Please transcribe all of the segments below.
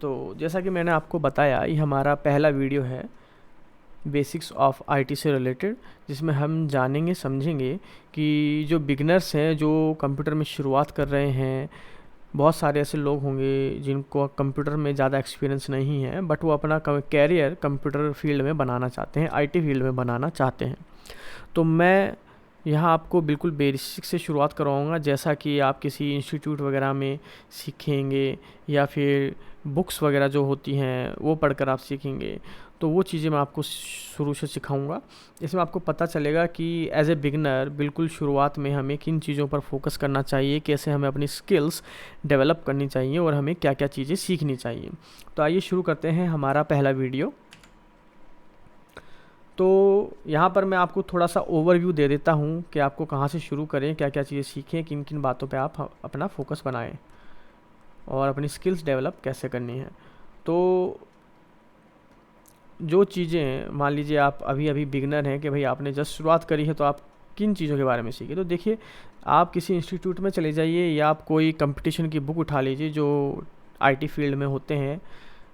तो जैसा कि मैंने आपको बताया, ये हमारा पहला वीडियो है बेसिक्स ऑफ आईटी से रिलेटेड, जिसमें हम जानेंगे समझेंगे कि जो बिगनर्स हैं, जो कंप्यूटर में शुरुआत कर रहे हैं, बहुत सारे ऐसे लोग होंगे जिनको कंप्यूटर में ज़्यादा एक्सपीरियंस नहीं है, बट वो अपना कैरियर कंप्यूटर फील्ड में बनाना चाहते हैं, आईटी फील्ड में बनाना चाहते हैं। तो मैं यहाँ आपको बिल्कुल बेसिक से शुरुआत करवाऊँगा, जैसा कि आप किसी इंस्टीट्यूट वगैरह में सीखेंगे या फिर बुक्स वगैरह जो होती हैं वो पढ़कर आप सीखेंगे। तो वो चीज़ें मैं आपको शुरू से सिखाऊंगा। इसमें आपको पता चलेगा कि एज ए बिगनर बिल्कुल शुरुआत में हमें किन चीज़ों पर फोकस करना चाहिए, कैसे हमें अपनी स्किल्स डेवलप करनी चाहिए और हमें क्या क्या चीज़ें सीखनी चाहिए। तो आइए शुरू करते हैं हमारा पहला वीडियो। तो यहाँ पर मैं आपको थोड़ा सा ओवरव्यू दे देता हूँ कि आपको कहाँ से शुरू करें, क्या क्या चीज़ें सीखें, किन किन बातों पे आप अपना फोकस बनाएं और अपनी स्किल्स डेवलप कैसे करनी है। तो जो चीज़ें, मान लीजिए आप अभी अभी बिगनर हैं कि भाई आपने जस्ट शुरुआत करी है, तो आप किन चीज़ों के बारे में सीखें। तो देखिए, आप किसी इंस्टीट्यूट में चले जाइए या आप कोई कंपटीशन की बुक उठा लीजिए जो आईटी फील्ड में होते हैं,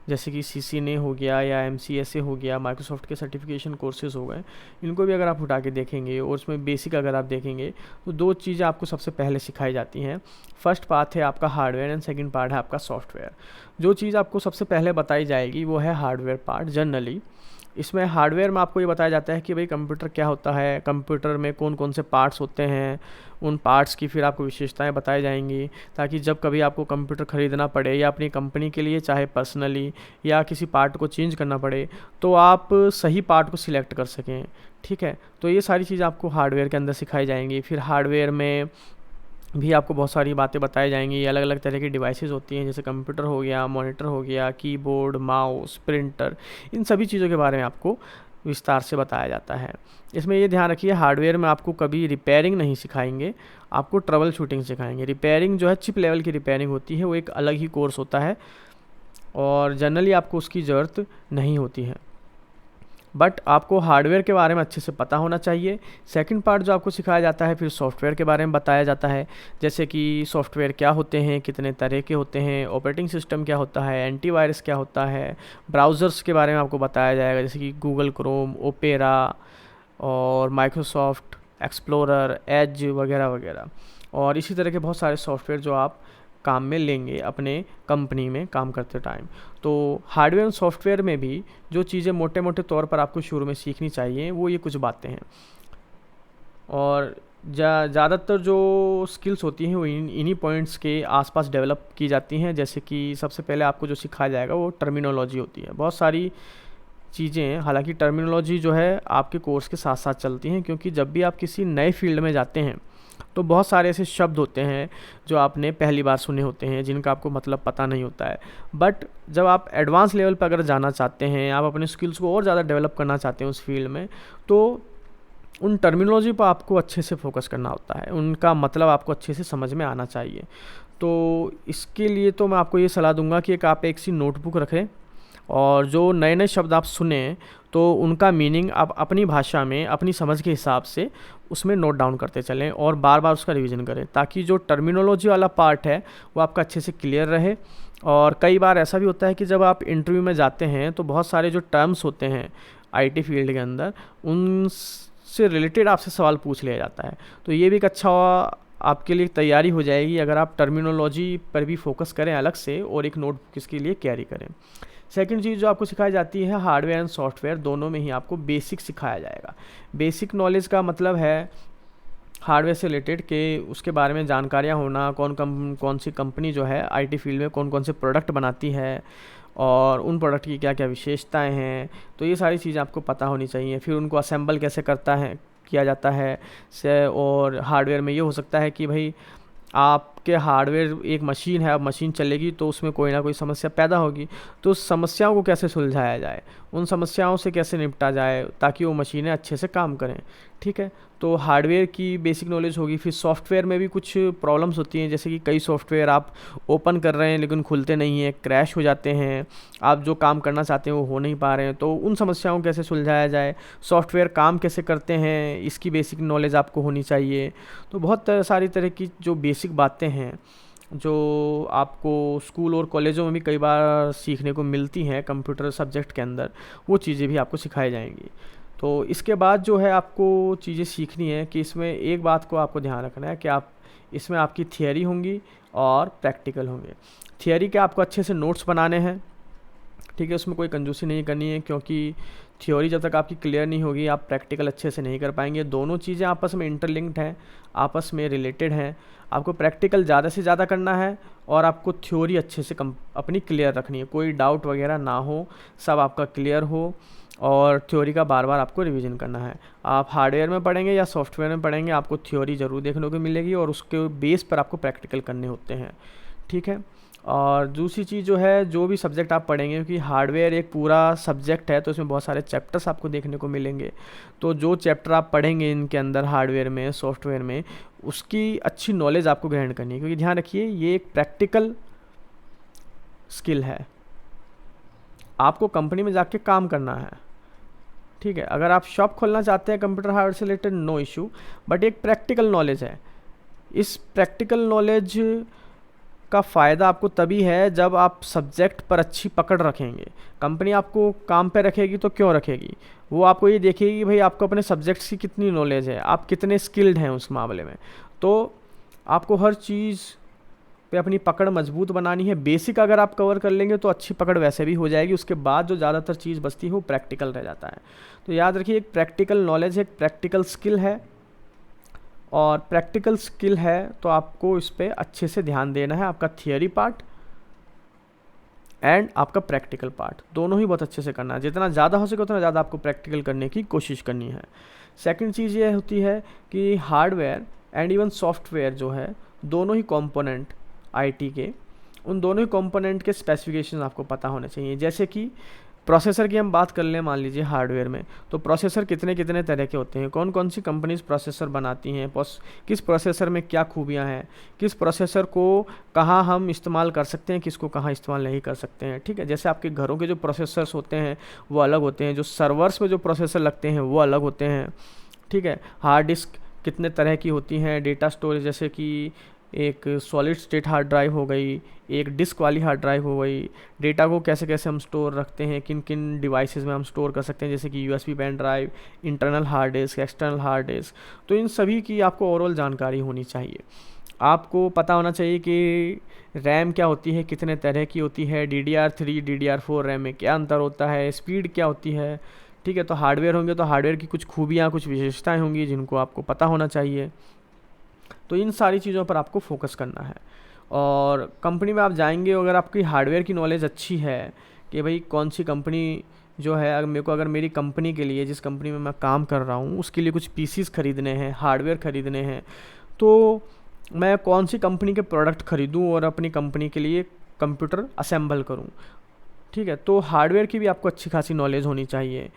जैसे कि CCNA हो गया या MCSA हो गया, माइक्रोसॉफ्ट के सर्टिफिकेशन कोर्सेज हो गए। इनको भी अगर आप उठा के देखेंगे और उसमें बेसिक अगर आप देखेंगे तो दो चीज़ें आपको सबसे पहले सिखाई जाती हैं। फर्स्ट पार्ट है आपका हार्डवेयर एंड सेकंड पार्ट है आपका सॉफ्टवेयर। जो चीज़ आपको सबसे पहले बताई जाएगी वो है हार्डवेयर पार्ट। जनरली इसमें हार्डवेयर में आपको ये बताया जाता है कि भाई कंप्यूटर क्या होता है, कंप्यूटर में कौन कौन से पार्ट्स होते हैं, उन पार्ट्स की फिर आपको विशेषताएं बताई जाएंगी, ताकि जब कभी आपको कंप्यूटर ख़रीदना पड़े या अपनी कंपनी के लिए, चाहे पर्सनली या किसी पार्ट को चेंज करना पड़े, तो आप सही पार्ट को सिलेक्ट कर सकें। ठीक है, तो ये सारी चीज़ आपको हार्डवेयर के अंदर सिखाई जाएंगी। फिर हार्डवेयर में भी आपको बहुत सारी बातें बताई जाएंगी। अलग अलग तरह की डिवाइसेस होती हैं, जैसे कंप्यूटर हो गया, मॉनिटर हो गया, कीबोर्ड, माउस, प्रिंटर, इन सभी चीज़ों के बारे में आपको विस्तार से बताया जाता है। इसमें ये ध्यान रखिए, हार्डवेयर में आपको कभी रिपेयरिंग नहीं सिखाएंगे, आपको ट्रबल शूटिंग सिखाएंगे। रिपेयरिंग जो है, चिप लेवल की रिपेयरिंग होती है, वो एक अलग ही कोर्स होता है और जनरली आपको उसकी ज़रूरत नहीं होती है, बट आपको हार्डवेयर के बारे में अच्छे से पता होना चाहिए। सेकंड पार्ट जो आपको सिखाया जाता है, फिर सॉफ्टवेयर के बारे में बताया जाता है, जैसे कि सॉफ्टवेयर क्या होते हैं, कितने तरह के होते हैं, ऑपरेटिंग सिस्टम क्या होता है, एंटीवायरस क्या होता है, ब्राउज़र्स के बारे में आपको बताया जाएगा, जैसे कि गूगल क्रोम, ओपेरा और माइक्रोसॉफ्ट एक्सप्लोरर, एज वगैरह वगैरह। और इसी तरह के बहुत सारे सॉफ्टवेयर जो आप काम में लेंगे अपने कंपनी में काम करते टाइम। तो हार्डवेयर और सॉफ्टवेयर में भी जो चीज़ें मोटे मोटे तौर पर आपको शुरू में सीखनी चाहिए वो ये कुछ बातें हैं। और ज़्यादातर जो स्किल्स होती हैं वो इन्हीं पॉइंट्स के आसपास डेवलप की जाती हैं। जैसे कि सबसे पहले आपको जो सिखाया जाएगा वो टर्मिनोलॉजी होती है। बहुत सारी चीज़ें हैं, हालांकि टर्मिनोलॉजी जो है आपके कोर्स के साथ साथ चलती हैं, क्योंकि जब भी आप किसी नए फील्ड में जाते हैं तो बहुत सारे ऐसे शब्द होते हैं जो आपने पहली बार सुने होते हैं, जिनका आपको मतलब पता नहीं होता है। बट जब आप एडवांस लेवल पर अगर जाना चाहते हैं, आप अपने स्किल्स को और ज़्यादा डेवलप करना चाहते हैं उस फील्ड में, तो उन टर्मिनोलॉजी पर आपको अच्छे से फोकस करना होता है, उनका मतलब आपको अच्छे से समझ में आना चाहिए। तो इसके लिए तो मैं आपको ये सलाह दूंगा कि आप एक सी नोटबुक रखें और जो नए नए शब्द आप सुने तो उनका मीनिंग आप अपनी भाषा में अपनी समझ के हिसाब से उसमें नोट डाउन करते चलें और बार बार उसका रिवीजन करें, ताकि जो टर्मिनोलॉजी वाला पार्ट है वो आपका अच्छे से क्लियर रहे। और कई बार ऐसा भी होता है कि जब आप इंटरव्यू में जाते हैं तो बहुत सारे जो टर्म्स होते हैं आईटी फील्ड के अंदर, उनसे रिलेटेड आपसे सवाल पूछ लिया जाता है। तो ये भी एक अच्छा आपके लिए तैयारी हो जाएगी अगर आप टर्मिनोलॉजी पर भी फोकस करें अलग से और एक नोटबुक इसके लिए कैरी करें। सेकंड चीज़ जो आपको सिखाई जाती है, हार्डवेयर एंड सॉफ्टवेयर दोनों में ही आपको बेसिक सिखाया जाएगा। बेसिक नॉलेज का मतलब है हार्डवेयर से रिलेटेड के उसके बारे में जानकारियाँ होना, कौन सी कंपनी जो है आईटी फील्ड में कौन कौन से प्रोडक्ट बनाती है और उन प्रोडक्ट की क्या क्या विशेषताएं हैं, तो ये सारी चीज़ें आपको पता होनी चाहिए। फिर उनको असेंबल कैसे किया जाता है से। और हार्डवेयर में ये हो सकता है कि भाई आपके हार्डवेयर एक मशीन है, अब मशीन चलेगी तो उसमें कोई ना कोई समस्या पैदा होगी, तो उस समस्याओं को कैसे सुलझाया जाए, उन समस्याओं से कैसे निपटा जाए ताकि वो मशीनें अच्छे से काम करें। ठीक है, तो हार्डवेयर की बेसिक नॉलेज होगी। फिर सॉफ्टवेयर में भी कुछ प्रॉब्लम्स होती हैं, जैसे कि कई सॉफ्टवेयर आप ओपन कर रहे हैं लेकिन खुलते नहीं हैं, क्रैश हो जाते हैं, आप जो काम करना चाहते हैं वो हो नहीं पा रहे हैं, तो उन समस्याओं को कैसे सुलझाया जाए, सॉफ्टवेयर काम कैसे करते हैं, इसकी बेसिक नॉलेज आपको होनी चाहिए। तो बहुत सारी तरह की जो बेसिक बातें हैं जो आपको स्कूल और कॉलेजों में भी कई बार सीखने को मिलती हैं कंप्यूटर सब्जेक्ट के अंदर, वो चीज़ें भी आपको सिखाई जाएंगी। तो इसके बाद जो है आपको चीज़ें सीखनी है कि इसमें एक बात को आपको ध्यान रखना है कि आप इसमें आपकी थियरी होंगी और प्रैक्टिकल होंगे। थियरी के आपको अच्छे से नोट्स बनाने हैं, ठीक है, उसमें कोई कंजूसी नहीं करनी है, क्योंकि थ्योरी जब तक आपकी क्लियर नहीं होगी आप प्रैक्टिकल अच्छे से नहीं कर पाएंगे। दोनों चीज़ें आपस में इंटरलिंक्ड हैं, आपस में रिलेटेड हैं। आपको प्रैक्टिकल ज़्यादा से ज़्यादा करना है और आपको थ्योरी अच्छे से अपनी क्लियर रखनी है, कोई डाउट वगैरह ना हो, सब आपका क्लियर हो। और थ्योरी का बार बार आपको रिवीजन करना है। आप हार्डवेयर में पढ़ेंगे या सॉफ्टवेयर में पढ़ेंगे, आपको थ्योरी ज़रूर देखने को मिलेगी और उसके बेस पर आपको प्रैक्टिकल करने होते हैं, ठीक है। और दूसरी चीज़ जो है, जो भी सब्जेक्ट आप पढ़ेंगे, क्योंकि हार्डवेयर एक पूरा सब्जेक्ट है तो इसमें बहुत सारे चैप्टर्स आपको देखने को मिलेंगे। तो जो चैप्टर आप पढ़ेंगे इनके अंदर हार्डवेयर में, सॉफ्टवेयर में, उसकी अच्छी नॉलेज आपको ग्रहण करनी है, क्योंकि ध्यान रखिए ये एक प्रैक्टिकल स्किल है, आपको कंपनी में जाके काम करना है, ठीक है। अगर आप शॉप खोलना चाहते हैं कंप्यूटर हार्डवेयर से रिलेटेड, नो इशू, बट एक प्रैक्टिकल नॉलेज है। इस प्रैक्टिकल नॉलेज का फ़ायदा आपको तभी है जब आप सब्जेक्ट पर अच्छी पकड़ रखेंगे। कंपनी आपको काम पे रखेगी तो क्यों रखेगी, वो आपको ये देखेगी कि भाई आपको अपने सब्जेक्ट्स की कितनी नॉलेज है, आप कितने स्किल्ड हैं उस मामले में। तो आपको हर चीज़ पे अपनी पकड़ मजबूत बनानी है। बेसिक अगर आप कवर कर लेंगे तो अच्छी पकड़ वैसे भी हो जाएगी, उसके बाद जो ज़्यादातर चीज़ बचती है वो प्रैक्टिकल रह जाता है। तो याद रखिए, एक प्रैक्टिकल नॉलेज है, एक प्रैक्टिकल स्किल है, और प्रैक्टिकल स्किल है तो आपको इस पर अच्छे से ध्यान देना है। आपका थियरी पार्ट एंड आपका प्रैक्टिकल पार्ट दोनों ही बहुत अच्छे से करना है। जितना ज़्यादा हो सके उतना ज़्यादा आपको प्रैक्टिकल करने की कोशिश करनी है। सेकंड चीज़ ये होती है कि हार्डवेयर एंड इवन सॉफ्टवेयर जो है, दोनों ही कंपोनेंट आईटी के, उन दोनों ही कंपोनेंट के स्पेसिफिकेशन आपको पता होने चाहिए। जैसे कि प्रोसेसर की हम बात कर लें, मान लीजिए हार्डवेयर में, तो प्रोसेसर कितने कितने तरह के होते हैं, कौन कौन सी कंपनीज प्रोसेसर बनाती हैं, किस प्रोसेसर में क्या खूबियां हैं, किस प्रोसेसर को कहाँ हम इस्तेमाल कर सकते हैं, किसको कहाँ इस्तेमाल नहीं कर सकते हैं, ठीक है। जैसे आपके घरों के जो प्रोसेसर्स होते हैं वो अलग होते हैं, जो सर्वर्स में जो प्रोसेसर लगते हैं वो अलग होते हैं, ठीक है। हार्ड डिस्क कितने तरह की होती हैं, डेटा स्टोरेज जैसे कि एक सॉलिड स्टेट हार्ड ड्राइव हो गई, एक डिस्क वाली हार्ड ड्राइव हो गई, डेटा को कैसे कैसे हम स्टोर रखते हैं, किन किन डिवाइसेस में हम स्टोर कर सकते हैं, जैसे कि USB pen drive, internal hard disk, external hard disk. तो इन सभी की आपको ओवरऑल जानकारी होनी चाहिए। आपको पता होना चाहिए कि रैम क्या होती है, कितने तरह की होती है, DDR3 DDR4 रैम में क्या अंतर होता है, स्पीड क्या होती है, ठीक है। तो हार्डवेयर होंगे तो हार्डवेयर की कुछ खूबियाँ, कुछ विशेषताएँ होंगी जिनको आपको पता होना चाहिए। तो इन सारी चीज़ों पर आपको फोकस करना है। और कंपनी में आप जाएंगे, अगर आपकी हार्डवेयर की नॉलेज अच्छी है कि भाई कौन सी कंपनी जो है, अगर मेरी कंपनी के लिए, जिस कंपनी में मैं काम कर रहा हूँ उसके लिए कुछ पीसीज खरीदने हैं, हार्डवेयर ख़रीदने हैं, तो मैं कौन सी कंपनी के प्रोडक्ट ख़रीदूँ और अपनी कंपनी के लिए कंप्यूटर असेंबल करूँ, ठीक है। तो हार्डवेयर की भी आपको अच्छी खासी नॉलेज होनी चाहिए।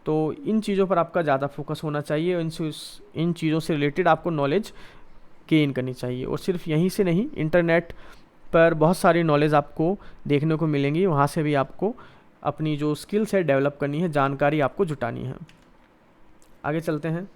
तो इन चीज़ों पर आपका ज़्यादा फोकस होना चाहिए, इन चीज़ों से रिलेटेड आपको नॉलेज गेन करनी चाहिए। और सिर्फ यहीं से नहीं, इंटरनेट पर बहुत सारी नॉलेज आपको देखने को मिलेंगी, वहाँ से भी आपको अपनी जो स्किल्स है डेवलप करनी है, जानकारी आपको जुटानी है। आगे चलते हैं।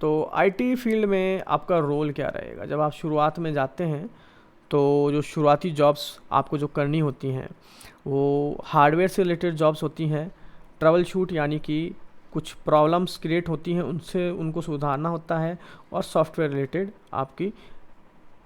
तो आईटी फील्ड में आपका रोल क्या रहेगा जब आप शुरुआत में जाते हैं। तो जो शुरुआती जॉब्स आपको जो करनी होती हैं वो हार्डवेयर से रिलेटेड जॉब्स होती हैं। ट्रबल शूट यानी कि कुछ प्रॉब्लम्स क्रिएट होती हैं, उनसे उनको सुधारना होता है। और सॉफ्टवेयर रिलेटेड आपकी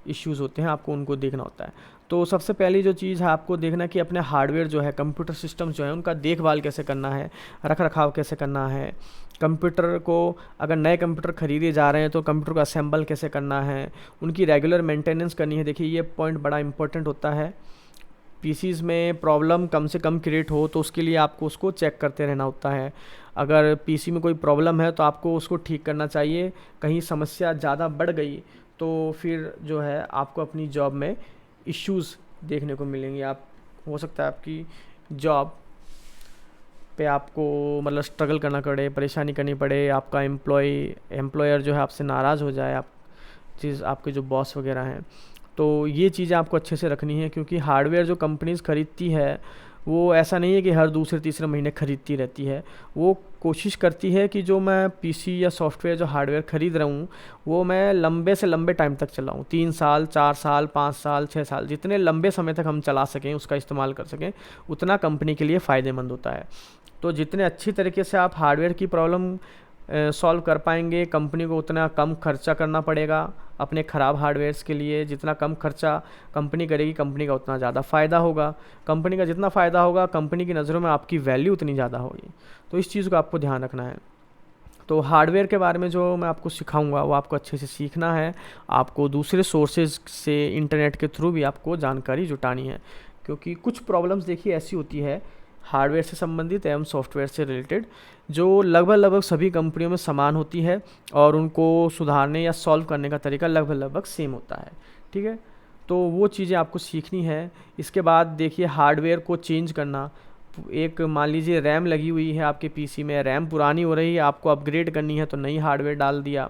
इश्यूज़ होते हैं, आपको उनको देखना होता है। तो सबसे पहली जो चीज़ है आपको देखना कि अपने हार्डवेयर जो है, कंप्यूटर सिस्टम जो है, उनका देखभाल कैसे करना है, रख रखाव कैसे करना है। कंप्यूटर को, अगर नए कंप्यूटर खरीदे जा रहे हैं तो कंप्यूटर को असेंबल कैसे करना है, उनकी रेगुलर मेंटेनेंस करनी है। देखिए ये पॉइंट बड़ा इंपॉर्टेंट होता है। पीसीज में प्रॉब्लम कम से कम क्रिएट हो तो उसके लिए आपको उसको चेक करते रहना होता है। अगर पीसी में कोई प्रॉब्लम है तो आपको उसको ठीक करना चाहिए। कहीं समस्या ज़्यादा बढ़ गई तो फिर जो है आपको अपनी जॉब में इश्यूज़ देखने को मिलेंगे। आप, हो सकता है आपकी जॉब पे आपको मतलब स्ट्रगल करना पड़े, परेशानी करनी पड़े, आपका एम्प्लॉयर जो है आपसे नाराज़ हो जाए, आप चीज़ आपके जो बॉस वगैरह हैं। तो ये चीज़ें आपको अच्छे से रखनी है, क्योंकि हार्डवेयर जो कंपनीज़ खरीदती है वो ऐसा नहीं है कि हर दूसरे तीसरे महीने खरीदती रहती है। वो कोशिश करती है कि जो मैं पीसी या सॉफ्टवेयर जो हार्डवेयर खरीद रहा हूँ वो मैं लंबे से लंबे टाइम तक चलाऊँ, 3 साल, 4 साल, 5 साल, 6 साल, जितने लंबे समय तक हम चला सकें, उसका इस्तेमाल कर सकें, उतना कंपनी के लिए फ़ायदेमंद होता है। तो जितने अच्छी तरीके से आप हार्डवेयर की प्रॉब्लम सॉल्व कर पाएंगे, कंपनी को उतना कम खर्चा करना पड़ेगा अपने ख़राब हार्डवेयर्स के लिए। जितना कम खर्चा कंपनी करेगी, कंपनी का उतना ज़्यादा फ़ायदा होगा। कंपनी का जितना फ़ायदा होगा, कंपनी की नज़रों में आपकी वैल्यू उतनी ज़्यादा होगी। तो इस चीज़ को आपको ध्यान रखना है। तो हार्डवेयर के बारे में जो मैं आपको सिखाऊंगा वो आपको अच्छे से सीखना है। आपको दूसरे सोर्सेज से, इंटरनेट के थ्रू भी आपको जानकारी जुटानी है, क्योंकि कुछ प्रॉब्लम्स देखिए ऐसी होती है हार्डवेयर से संबंधित एवं सॉफ्टवेयर से रिलेटेड, जो लगभग सभी कंपनियों में समान होती है और उनको सुधारने या सॉल्व करने का तरीका लगभग सेम होता है। ठीक है, तो वो चीज़ें आपको सीखनी है। इसके बाद देखिए हार्डवेयर को चेंज करना, एक मान लीजिए रैम लगी हुई है आपके पीसी में, रैम पुरानी हो रही है, आपको अपग्रेड करनी है तो नई हार्डवेयर डाल दिया,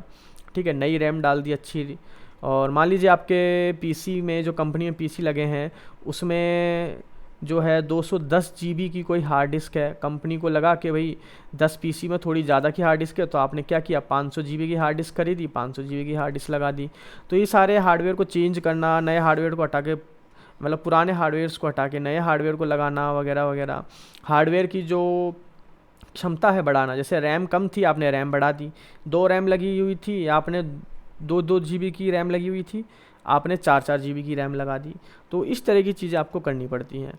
ठीक है, नई रैम डाल दी अच्छी। और मान लीजिए आपके पीसी में, जो कंपनी में पीसी लगे हैं, उसमें जो है 210 जीबी की कोई हार्ड डिस्क है, कंपनी को लगा कि भाई 10 पीसी में थोड़ी ज़्यादा की हार्ड डिस्क है, तो आपने क्या किया, 500 जीबी की हार्ड डिस्क खरीदी, 500 जीबी की हार्ड डिस्क लगा दी। तो ये सारे हार्डवेयर को चेंज करना, नए हार्डवेयर को हटा के, मतलब पुराने हार्डवेयर्स को हटा के नए हार्डवेयर को लगाना वगैरह वगैरह। हार्डवेयर की जो क्षमता है बढ़ाना, जैसे रैम कम थी आपने रैम बढ़ा दी, 2 रैम लगी हुई थी आपने, 2 जीबी की रैम लगी हुई थी आपने 4 जीबी की रैम लगा दी। तो इस तरह की चीज़ें आपको करनी पड़ती हैं।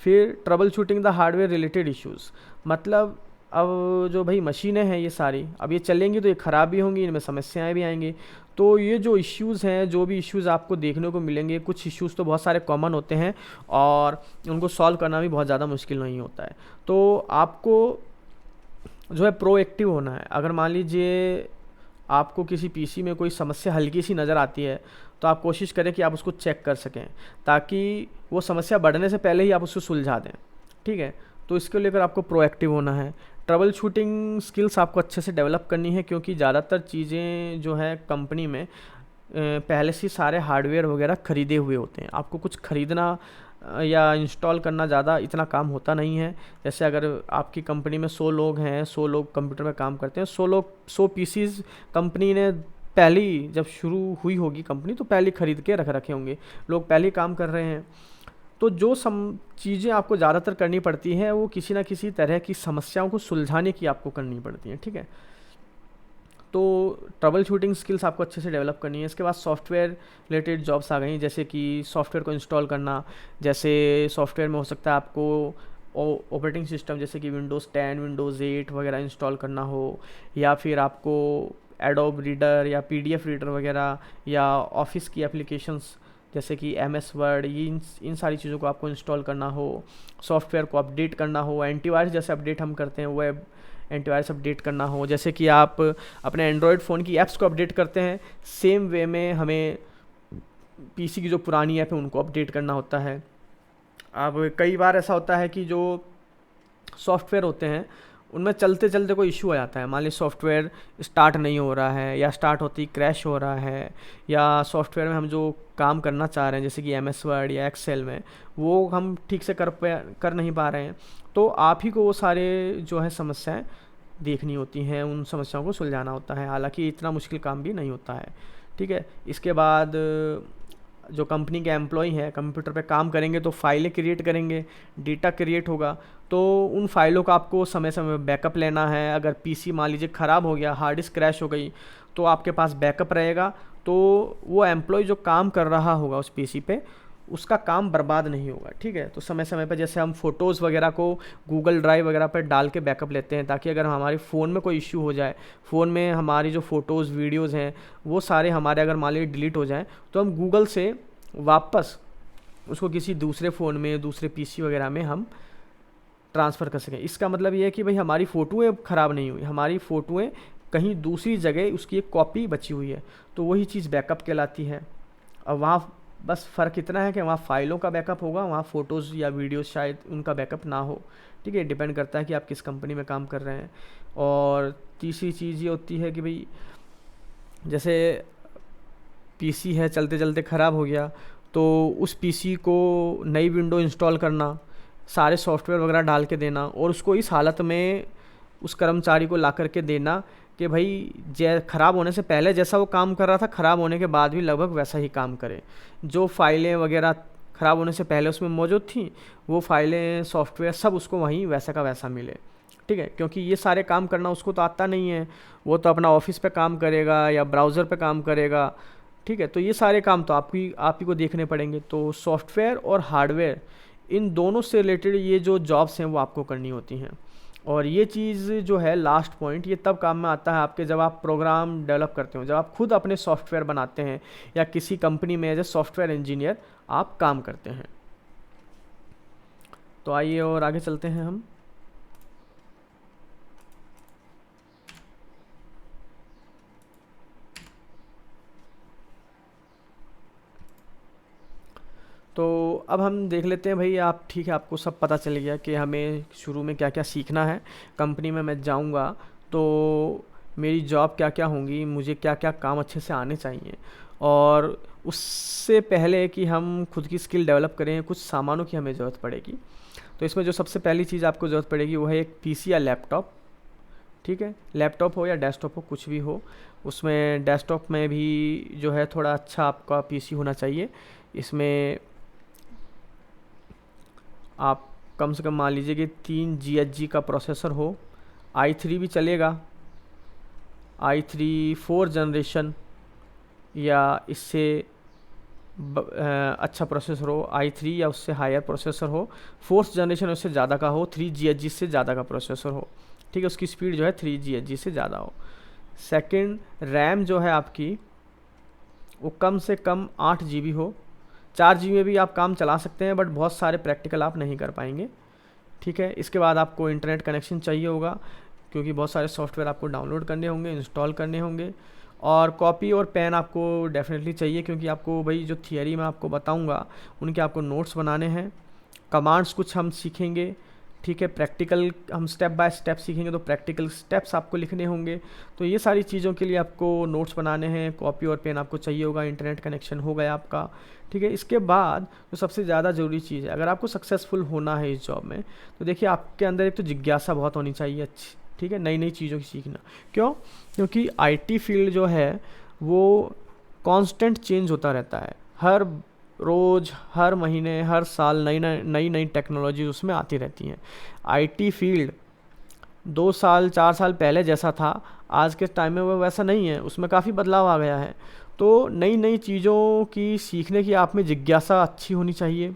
फिर trouble shooting the hardware related issues, मतलब अब जो भाई मशीनें हैं ये सारी, अब ये चलेंगी तो ये ख़राब भी होंगी, इनमें समस्याएं भी आएंगी। तो ये जो इश्यूज़ हैं, जो भी इश्यूज़ आपको देखने को मिलेंगे, कुछ इश्यूज़ तो बहुत सारे कॉमन होते हैं और उनको सॉल्व करना भी बहुत ज़्यादा मुश्किल नहीं होता है। तो आपको जो है प्रोएक्टिव होना है। अगर मान लीजिए आपको किसी पीसी में कोई समस्या हल्की सी नज़र आती है, तो आप कोशिश करें कि आप उसको चेक कर सकें, ताकि वो समस्या बढ़ने से पहले ही आप उसको सुलझा दें। ठीक है, तो इसको लेकर आपको प्रोएक्टिव होना है। ट्रबल शूटिंग स्किल्स आपको अच्छे से डेवलप करनी है, क्योंकि ज़्यादातर चीज़ें जो है कंपनी में पहले से सारे हार्डवेयर वगैरह ख़रीदे हुए होते हैं। आपको कुछ ख़रीदना या इंस्टॉल करना ज़्यादा इतना काम होता नहीं है। जैसे अगर आपकी कंपनी में 100 लोग हैं, 100 लोग कंप्यूटर में काम करते हैं, 100 पीसीज कंपनी ने पहली, जब शुरू हुई होगी कंपनी, तो पहले ख़रीद के रख रखे होंगे, लोग पहले काम कर रहे हैं। तो जो चीज़ें आपको ज़्यादातर करनी पड़ती हैं वो किसी ना किसी तरह की समस्याओं को सुलझाने की आपको करनी पड़ती हैं। ठीक है, तो ट्रबल शूटिंग स्किल्स आपको अच्छे से डेवलप करनी है। इसके बाद सॉफ्टवेयर रिलेटेड जॉब्स आ गई, जैसे कि सॉफ्टवेयर को इंस्टॉल करना। जैसे सॉफ्टवेयर में हो सकता है आपको ऑपरेटिंग सिस्टम जैसे कि विंडोज़ 10, विंडोज़ 8 वगैरह इंस्टॉल करना हो, या फिर आपको एडोब रीडर या पीडीएफ रीडर वगैरह, या ऑफिस की एप्लीकेशंस जैसे कि एमएस वर्ड, ये इन सारी चीज़ों को आपको इंस्टॉल करना हो। सॉफ्टवेयर को अपडेट करना हो, एंटीवायरस जैसे अपडेट हम करते हैं, वेब एंटीवायरस अपडेट करना हो, जैसे कि आप अपने एंड्रॉयड फ़ोन की ऐप्स को अपडेट करते हैं, सेम वे में हमें पीसी की जो पुरानी ऐप है उनको अपडेट करना होता है। अब कई बार ऐसा होता है कि जो सॉफ्टवेयर होते हैं उनमें चलते चलते कोई इशू आ जाता है, मान लीजिए सॉफ्टवेयर स्टार्ट नहीं हो रहा है, या स्टार्ट होती क्रैश हो रहा है, या सॉफ्टवेयर में हम जो काम करना चाह रहे हैं जैसे कि एमएस वर्ड या एक्सेल में, वो हम ठीक से कर नहीं पा रहे हैं। तो आप ही को वो सारे जो है समस्याएं देखनी होती हैं, उन समस्याओं को सुलझाना होता है। हालांकि इतना मुश्किल काम भी नहीं होता है। ठीक है, इसके बाद जो कंपनी के एम्प्लॉय हैं कंप्यूटर पे काम करेंगे तो फाइलें क्रिएट करेंगे, डेटा क्रिएट होगा, तो उन फाइलों का आपको समय समय बैकअप लेना है। अगर पीसी मान लीजिए ख़राब हो गया, हार्ड डिस्क क्रैश हो गई, तो आपके पास बैकअप रहेगा, तो वो एम्प्लॉय जो काम कर रहा होगा उस पीसी पे, उसका काम बर्बाद नहीं होगा। ठीक है, तो समय समय पर जैसे हम फ़ोटोज़ वगैरह को गूगल ड्राइव वगैरह पर डाल के बैकअप लेते हैं, ताकि अगर हमारे फ़ोन में कोई इश्यू हो जाए, फ़ोन में हमारी जो फ़ोटोज़ वीडियोज़ हैं वो सारे हमारे अगर मान लीजिए डिलीट हो जाएँ, तो हम गूगल से वापस उसको किसी दूसरे फ़ोन में, दूसरे पीसी वगैरह में हम ट्रांसफ़र कर सकें। इसका मतलब ये है कि भाई हमारी फ़ोटोएँ ख़राब नहीं हुई, हमारी फ़ोटोएँ कहीं दूसरी जगह उसकी एक कॉपी बची हुई है, तो वही चीज़ बैकअप कहलाती है। अब वहाँ बस फ़र्क इतना है कि वहाँ फ़ाइलों का बैकअप होगा, वहाँ फ़ोटोज़ या वीडियोज़ शायद उनका बैकअप ना हो। ठीक है, डिपेंड करता है कि आप किस कंपनी में काम कर रहे हैं। और तीसरी चीज़ ये होती है कि भाई जैसे पीसी है, चलते चलते ख़राब हो गया, तो उस पीसी को नई विंडो इंस्टॉल करना, सारे सॉफ्टवेयर वगैरह डाल के देना, और उसको इस हालत में उस कर्मचारी को ला करके देना कि भाई ख़राब होने से पहले जैसा वो काम कर रहा था, ख़राब होने के बाद भी लगभग वैसा ही काम करे। जो फाइलें वगैरह ख़राब होने से पहले उसमें मौजूद थी, वो फाइलें सॉफ्टवेयर सब उसको वहीं वैसा का वैसा मिले। ठीक है, क्योंकि ये सारे काम करना उसको तो आता नहीं है, वो तो अपना ऑफिस पे काम करेगा या ब्राउज़र पे काम करेगा। ठीक है, तो ये सारे काम तो आप ही को देखने पड़ेंगे। तो सॉफ्टवेयर और हार्डवेयर, इन दोनों से रिलेटेड ये जो जॉब्स हैं वो आपको करनी होती हैं। और ये चीज़ जो है लास्ट पॉइंट, ये तब काम में आता है आपके जब आप प्रोग्राम डेवलप करते हो, जब आप खुद अपने सॉफ्टवेयर बनाते हैं या किसी कंपनी में एज ए सॉफ्टवेयर इंजीनियर आप काम करते हैं। तो आइए और आगे चलते हैं हम। तो अब हम देख लेते हैं भाई, आप ठीक है, आपको सब पता चल गया कि हमें शुरू में क्या क्या सीखना है। कंपनी में मैं जाऊंगा तो मेरी जॉब क्या क्या होंगी, मुझे क्या क्या काम अच्छे से आने चाहिए। और उससे पहले कि हम खुद की स्किल डेवलप करें, कुछ सामानों की हमें ज़रूरत पड़ेगी। तो इसमें जो सबसे पहली चीज़ आपको ज़रूरत पड़ेगी वो है एक पीसी या लैपटॉप। ठीक है, लैपटॉप हो या डेस्कटॉप हो, कुछ भी हो। उसमें डेस्कटॉप में भी जो है थोड़ा अच्छा आपका पीसी होना चाहिए। इसमें आप कम से कम मान लीजिए कि 3 GHz का प्रोसेसर हो, i3 भी चलेगा, i3 4 जनरेशन या इससे अच्छा प्रोसेसर हो, i3 या उससे हायर प्रोसेसर हो, 4th जनरेशन उससे ज़्यादा का हो, 3 GHz से ज़्यादा का प्रोसेसर हो। ठीक है, उसकी स्पीड जो है 3 GHz से ज़्यादा हो। सेकंड, रैम जो है आपकी वो कम से कम 8 GB हो। 4 GB में भी आप काम चला सकते हैं, बट बहुत सारे प्रैक्टिकल आप नहीं कर पाएंगे। ठीक है, इसके बाद आपको इंटरनेट कनेक्शन चाहिए होगा, क्योंकि बहुत सारे सॉफ्टवेयर आपको डाउनलोड करने होंगे, इंस्टॉल करने होंगे। और कॉपी और पेन आपको डेफिनेटली चाहिए, क्योंकि आपको भाई जो थियरी मैं आपको बताऊंगा उनके आपको नोट्स बनाने हैं। कमांड्स कुछ हम सीखेंगे। ठीक है, प्रैक्टिकल हम स्टेप बाय स्टेप सीखेंगे, तो प्रैक्टिकल स्टेप्स आपको लिखने होंगे। तो ये सारी चीज़ों के लिए आपको नोट्स बनाने हैं, कॉपी और पेन आपको चाहिए होगा, इंटरनेट कनेक्शन हो गया आपका। ठीक है, इसके बाद जो सबसे ज़्यादा ज़रूरी चीज़ है, अगर आपको सक्सेसफुल होना है इस जॉब में, तो देखिए आपके अंदर एक तो जिज्ञासा बहुत होनी चाहिए अच्छी। ठीक है, नई नई चीज़ों की सीखना। क्यों? क्योंकि आईटी फील्ड जो है वो कांस्टेंट चेंज होता रहता है। हर रोज़, हर महीने, हर साल नई नई टेक्नोलॉजी उसमें आती रहती हैं। आईटी फील्ड 2 साल 4 साल पहले जैसा था, आज के टाइम में वो वैसा नहीं है, उसमें काफ़ी बदलाव आ गया है। तो नई नई चीज़ों की सीखने की आप में जिज्ञासा अच्छी होनी चाहिए,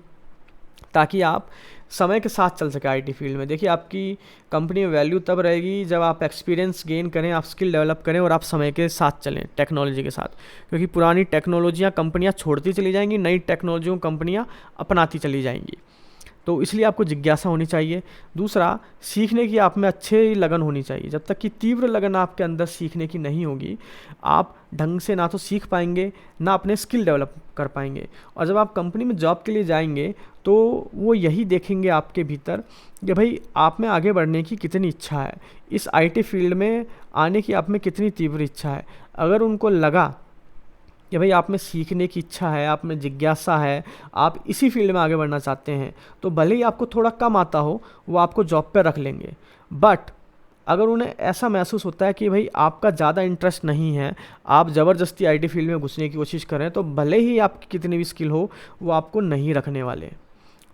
ताकि आप समय के साथ चल सके आईटी फील्ड में। देखिए आपकी कंपनी में वैल्यू तब रहेगी जब आप एक्सपीरियंस गेन करें, आप स्किल डेवलप करें और आप समय के साथ चलें टेक्नोलॉजी के साथ। क्योंकि पुरानी टेक्नोलॉजियाँ कंपनियाँ छोड़ती चली जाएंगी, नई टेक्नोलॉजियों कंपनियाँ अपनाती चली जाएंगी। तो इसलिए आपको जिज्ञासा होनी चाहिए। दूसरा, सीखने की आप में अच्छे लगन होनी चाहिए। जब तक कि तीव्र लगन आपके अंदर सीखने की नहीं होगी, आप ढंग से ना तो सीख पाएंगे, ना अपने स्किल डेवलप कर पाएंगे। और जब आप कंपनी में जॉब के लिए जाएंगे तो वो यही देखेंगे आपके भीतर कि भाई आप में आगे बढ़ने की कितनी इच्छा है, इस आईटी फील्ड में आने की आप में कितनी तीव्र इच्छा है। अगर उनको लगा कि भाई आप में सीखने की इच्छा है, आप में जिज्ञासा है, आप इसी फील्ड में आगे बढ़ना चाहते हैं, तो भले ही आपको थोड़ा कम आता हो, वो आपको जॉब पे रख लेंगे। बट अगर उन्हें ऐसा महसूस होता है कि भाई आपका ज़्यादा इंटरेस्ट नहीं है, आप ज़बरदस्ती आईटी फील्ड में घुसने की कोशिश करें, तो भले ही आपकी कितनी भी स्किल हो, वो आपको नहीं रखने वाले।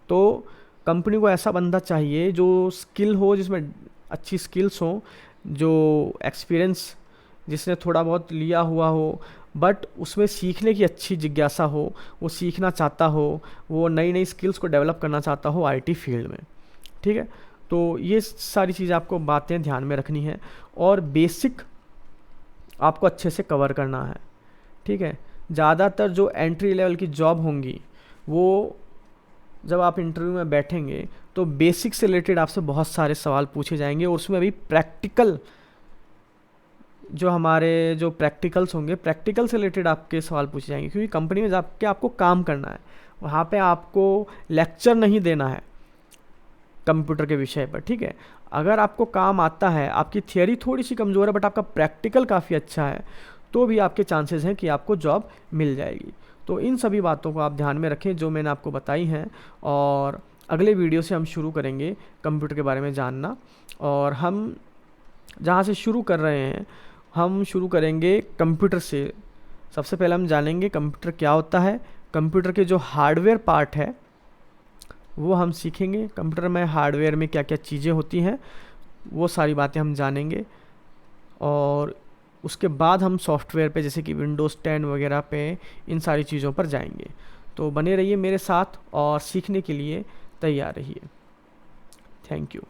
तो कंपनी को ऐसा बंदा चाहिए जो स्किल हो, जिसमें अच्छी स्किल्स हो, जो एक्सपीरियंस जिसने थोड़ा बहुत लिया हुआ हो, बट उसमें सीखने की अच्छी जिज्ञासा हो, वो सीखना चाहता हो, वो नई नई स्किल्स को डेवलप करना चाहता हो आईटी फील्ड में। ठीक है, तो ये सारी चीज़ें आपको बातें ध्यान में रखनी है, और बेसिक आपको अच्छे से कवर करना है। ठीक है, ज़्यादातर जो एंट्री लेवल की जॉब होंगी, वो जब आप इंटरव्यू में बैठेंगे तो बेसिक से रिलेटेड आपसे बहुत सारे सवाल पूछे जाएंगे, और उसमें अभी प्रैक्टिकल जो हमारे जो प्रैक्टिकल्स होंगे, प्रैक्टिकल से रिलेटेड आपके सवाल पूछे जाएंगे, क्योंकि कंपनी में जाके आपको काम करना है, वहाँ पे आपको लेक्चर नहीं देना है कंप्यूटर के विषय पर, ठीक है। अगर आपको काम आता है, आपकी थियोरी थोड़ी सी कमज़ोर है बट आपका प्रैक्टिकल काफ़ी अच्छा है, तो भी आपके चांसेस हैं कि आपको जॉब मिल जाएगी। तो इन सभी बातों को आप ध्यान में रखें जो मैंने आपको बताई हैं, और अगले वीडियो से हम शुरू करेंगे कंप्यूटर के बारे में जानना। और हम जहाँ से शुरू कर रहे हैं, हम शुरू करेंगे कंप्यूटर से। सबसे पहले हम जानेंगे कंप्यूटर क्या होता है, कंप्यूटर के जो हार्डवेयर पार्ट है वो हम सीखेंगे, कंप्यूटर में हार्डवेयर में क्या क्या चीज़ें होती हैं वो सारी बातें हम जानेंगे। और उसके बाद हम सॉफ्टवेयर पे जैसे कि विंडोज़ 10 वगैरह पे इन सारी चीज़ों पर जाएंगे। तो बने रहिए मेरे साथ और सीखने के लिए तैयार रहिए। Thank you.